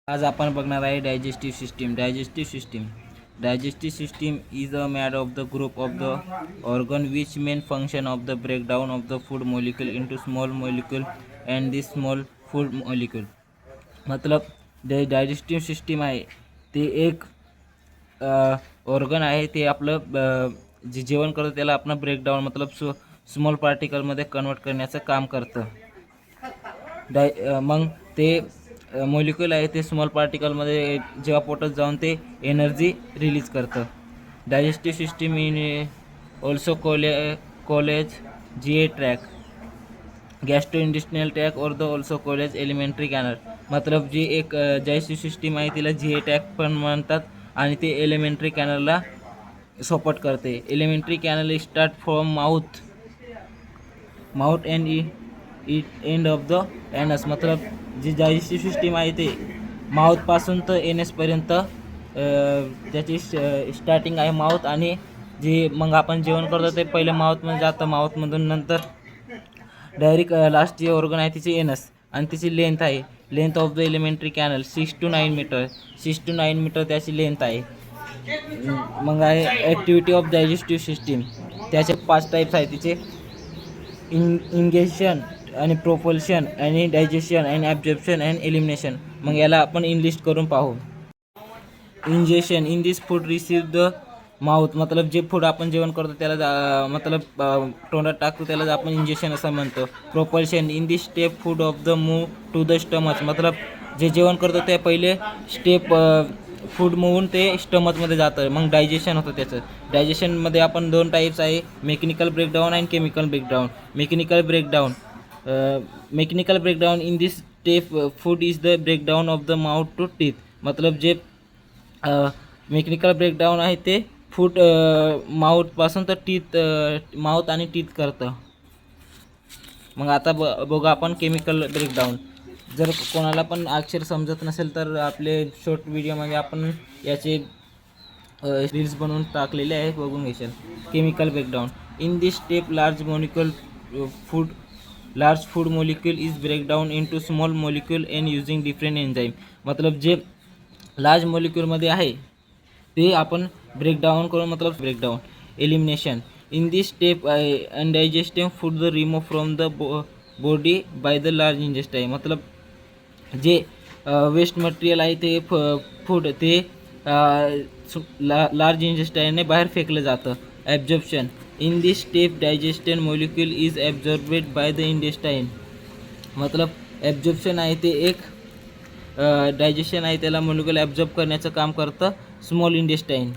आज आपण बघणार आहे digestive system. Digestive system is a made of the group of the organ which main function of the breakdown of the food molecule into small molecule and this small food molecule. मतलब digestive system आहे ते एक organ आहे, ते आपलं जे जेवण करतं त्याला आपण ब्रेकडाऊन मतलब स्मॉल पार्टिकलमध्ये कन्वर्ट करण्याचं काम करतं. मग ते मॉलिक्यूल आहे ते स्मॉल पार्टिकलमध्ये जेव्हा पोटात जाऊन ते एनर्जी रिलीज करतं. Digestive system is also called GI tract, gastrointestinal tract और the also called alimentary canal. मतलब जी एक डायजेस्टिव्ह सिस्टीम आहे तिला GI ट्रॅक पण म्हणतात आणि ते एलिमेंटरी कॅनलला सपोर्ट करते. Elementary canal start from mouth and end of the एनस. मतलब जी डायजेस्टिव्ह सिस्टीम आहे ते माउथपासून तर एनसपर्यंत त्याची स्टार्टिंग आहे माउथ, आणि जे मग आपण जेवण करतो ते पहिले माउथमध्ये जातं, माउथमधून नंतर डायरेक्ट लास्ट जे ऑर्गन आहे तिची एनस, आणि तिची लेंथ आहे length of the alimentary canal 6 to 9 metre त्याची लेंथ आहे. मग आहे ॲक्टिव्हिटी ऑफ डायजेस्टिव्ह सिस्टीम. त्याचे 5 टाईप्स आहेत तिचे: इंगेशन आणि प्रोपल्शन आणि डायजेशन आणि ॲब्झॉर्प्शन अँड एलिमिनेशन. मग याला आपण इंलिस्ट करून पाहू. Ingestion, in this food receive the mouth. मतलब जे फूड आपण जेवण करतो त्याला मतलब तोंडात टाकतो त्याला आपण इंजेशन असं म्हणतो. Propulsion, in this step food of the move to the stomach. मतलब जे जेवण करतो ते पहिले स्टेप फूड मूवून ते स्टमचमध्ये जातं, मग डायजेशन होतं त्याचं. डायजेशनमध्ये आपण 2 टाईप्स आहे, मेकॅनिकल ब्रेकडाऊन आणि chemical breakdown. Mechanical breakdown in this step food is the breakdown of the mouth to teeth. मतलब जे मेकॅनिकल ब्रेकडाऊन आहे ते फूड माउथपासून तर माउथ आणि टीथ करतं. मग आता बघा आपण केमिकल ब्रेकडाऊन. जर कोणाला पण अक्षर समजत नसेल तर आपले शॉर्ट व्हिडिओमध्ये आपण याचे रील्स बनवून टाकलेले आहेत, बघून घेशाल. Chemical breakdown in this step large food molecule is breakdown into small molecule and using different enzyme. मतलब जे लार्ज मोलिक्यूलमध्ये आहे ते आपण ब्रेकडाऊन करून मतलब breakdown. Elimination, in this step undigested food the remove from the body by the large intestine. मतलब जे waste material आहे ते फूड ते लार्ज इंटेस्टाईनने बाहेर फेकलं जातं. Absorption, in this step digested molecule is absorbed by the intestine. मतलब absorption आहे ते एक डायजेशन आहे त्याला मॉलिक्यूल ॲब्झॉर्ब करण्याचं काम करतं स्मॉल इंटेस्टाईन.